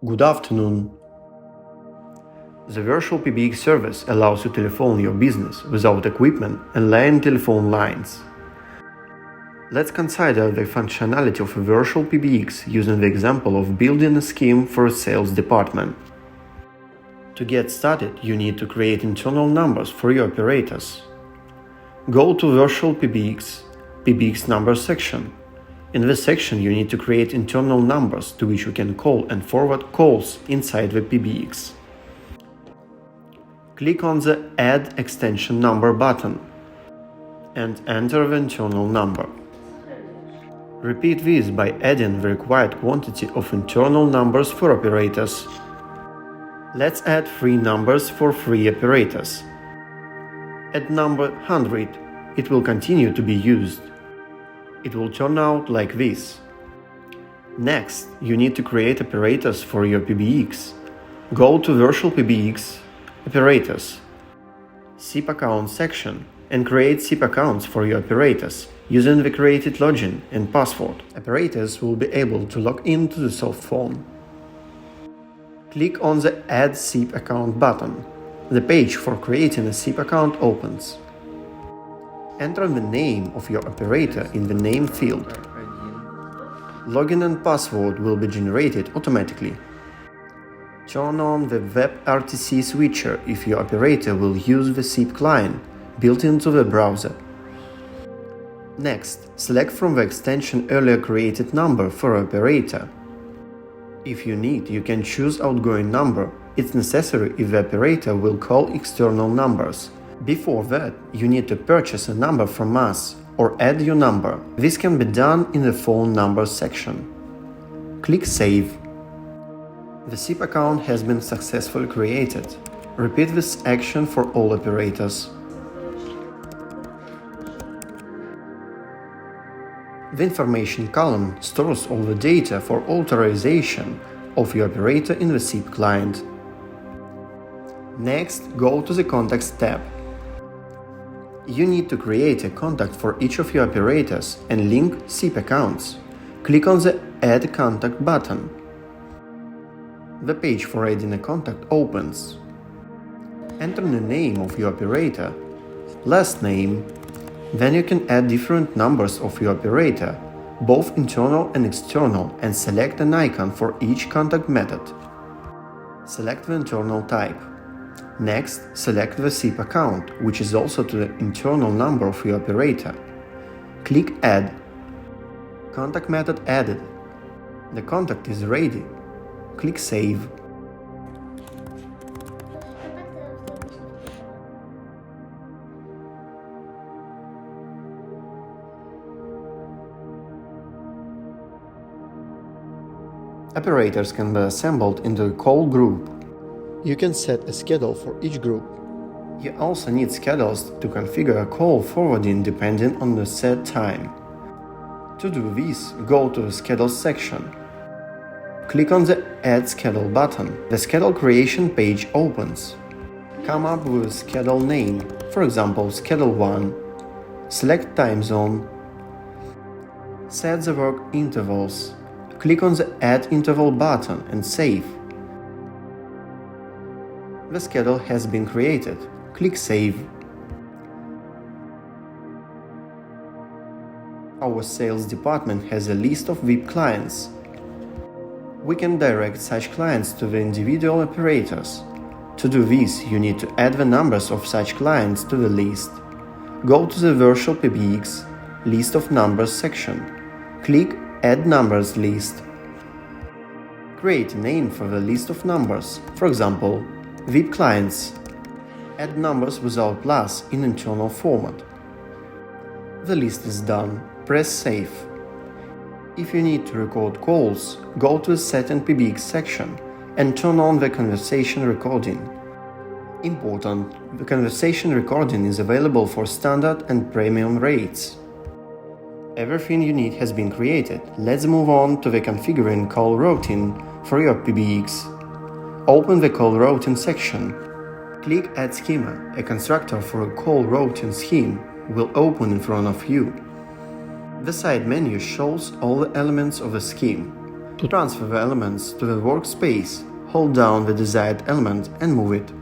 Good afternoon. The virtual PBX service allows you to telephone your business without equipment and laying telephone lines. Let's consider the functionality of a virtual PBX using the example of building a scheme for a sales department. To get started, you need to create internal numbers for your operators. Go to Virtual PBX Numbers section. In this section, you need to create internal numbers to which you can call and forward calls inside the PBX. Click on the Add Extension Number button and enter the internal number. Repeat this by adding the required quantity of internal numbers for operators. Let's add 3 numbers for 3 operators. At number 100, it will continue to be used. It will turn out like this. Next, you need to create operators for your PBX. Go to Virtual PBX, Operators, SIP Account section and create SIP accounts for your operators using the created login and password. Operators will be able to log into the soft phone. Click on the Add SIP Account button. The page for creating a SIP account opens. Enter the name of your operator in the name field. Login and password will be generated automatically. Turn on the WebRTC switcher if your operator will use the SIP client built into the browser. Next, select from the extension earlier created number for operator. If you need, you can choose outgoing number. It's necessary if the operator will call external numbers. Before that, you need to purchase a number from us or add your number. This can be done in the phone numbers section. Click Save. The SIP account has been successfully created. Repeat this action for all operators. The information column stores all the data for authorization of your operator in the SIP client. Next, go to the Contacts tab. You need to create a contact for each of your operators and link SIP accounts. Click on the Add Contact button. The page for adding a contact opens. Enter the name of your operator, last name. Then you can add different numbers of your operator, both internal and external, and select an icon for each contact method. Select the internal type. Next, select the SIP account, which is also the internal number of your operator. Click Add. Contact method added. The contact is ready. Click Save. Operators can be assembled into a call group. You can set a schedule for each group. You also need schedules to configure a call forwarding depending on the set time. To do this, go to the Schedules section. Click on the Add Schedule button. The schedule creation page opens. Come up with a schedule name, for example, Schedule 1. Select time zone. Set the work intervals. Click on the Add Interval button and save. The schedule has been created. Click Save. Our sales department has a list of VIP clients. We can direct such clients to the individual operators. To do this, you need to add the numbers of such clients to the list. Go to the Virtual PBX List of Numbers section. Click Add Numbers List. Create a name for the list of numbers, for example, VIP clients. Add numbers without plus in internal format. The list is done. Press Save. If you need to record calls, go to the Setting PBX section and turn on the conversation recording. Important: the conversation recording is available for standard and premium rates. Everything you need has been created. Let's move on to the configuring call routing for your PBX. Open the call routing section. Click Add Schema. A constructor for a call routing scheme will open in front of you. The side menu shows all the elements of the scheme. To transfer the elements to the workspace, hold down the desired element and move it.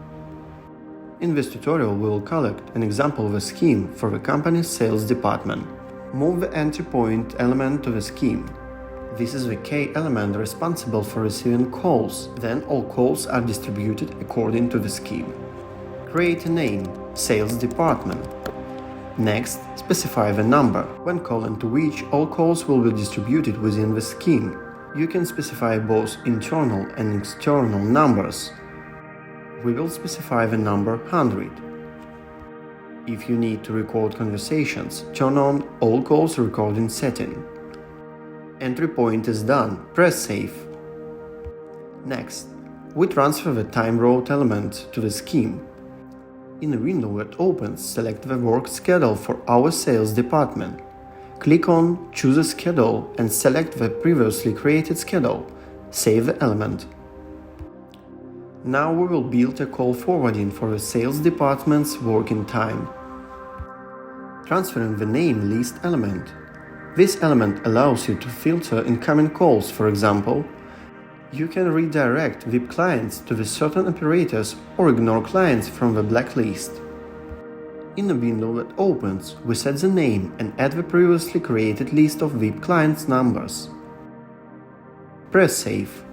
In this tutorial, we will collect an example of a scheme for the company's sales department. Move the entry point element to the scheme. This is the key element responsible for receiving calls, then all calls are distributed according to the scheme. Create a name, Sales Department. Next, specify the number, when calling to which all calls will be distributed within the scheme. You can specify both internal and external numbers. We will specify the number 100. If you need to record conversations, turn on all calls recording setting. Entry point is done, press Save. Next, we transfer the time route element to the scheme. In the window that opens, select the work schedule for our sales department. Click on Choose a schedule and select the previously created schedule. Save the element. Now we will build a call forwarding for the sales department's working time. Transferring the name list element. This element allows you to filter incoming calls. For example, you can redirect VIP clients to the certain operators or ignore clients from the blacklist. In the window that opens, we set the name and add the previously created list of VIP clients' numbers. Press Save.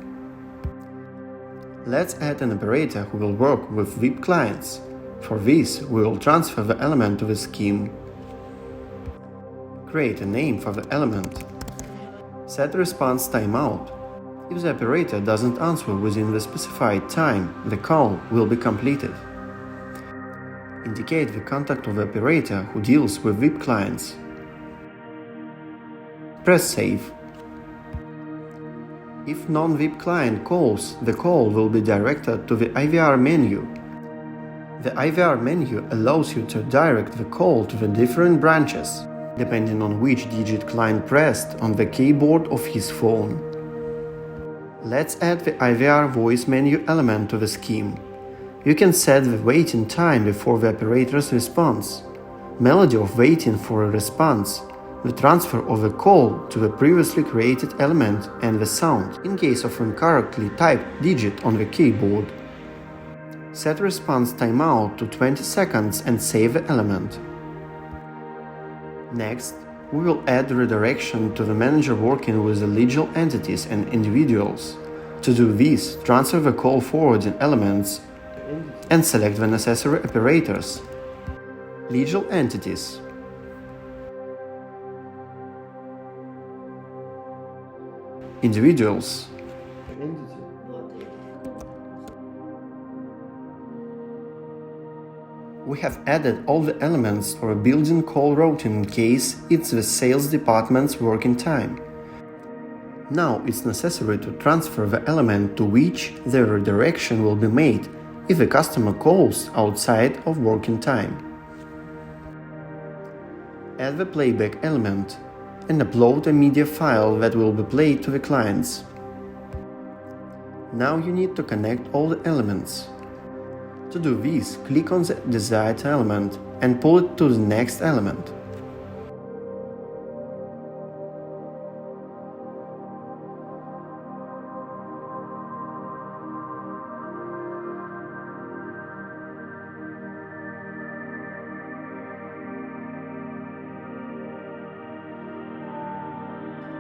Let's add an operator who will work with VIP clients. For this, we will transfer the element to the scheme. Create a name for the element. Set response timeout. If the operator doesn't answer within the specified time, the call will be completed. Indicate the contact of the operator who deals with VIP clients. Press Save. If non-VIP client calls, the call will be directed to the IVR menu. The IVR menu allows you to direct the call to the different branches, depending on which digit client pressed on the keyboard of his phone. Let's add the IVR voice menu element to the scheme. You can set the waiting time before the operator's response, melody of waiting for a response, the transfer of a call to the previously created element and the sound in case of incorrectly typed digit on the keyboard. Set response timeout to 20 seconds and save the element. Next, we will add redirection to the manager working with the legal entities and individuals. To do this, transfer the call forwarding elements and select the necessary operators. Legal entities. Individuals. We have added all the elements for a building call routing in case it's the sales department's working time. Now it's necessary to transfer the element to which the redirection will be made if the customer calls outside of working time. Add the playback element and upload a media file that will be played to the clients. Now you need to connect all the elements. To do this, click on the desired element and pull it to the next element.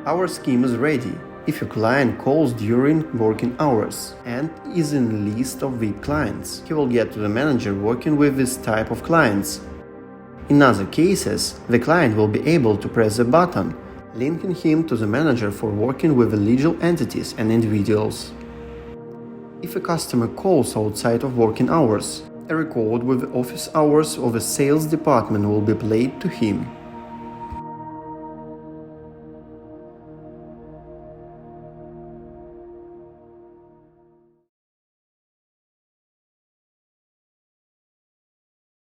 Our scheme is ready. If your client calls during working hours and is in a list of VIP clients, he will get to the manager working with this type of clients. In other cases, the client will be able to press the button, linking him to the manager for working with the legal entities and individuals. If a customer calls outside of working hours, a record with the office hours of the sales department will be played to him.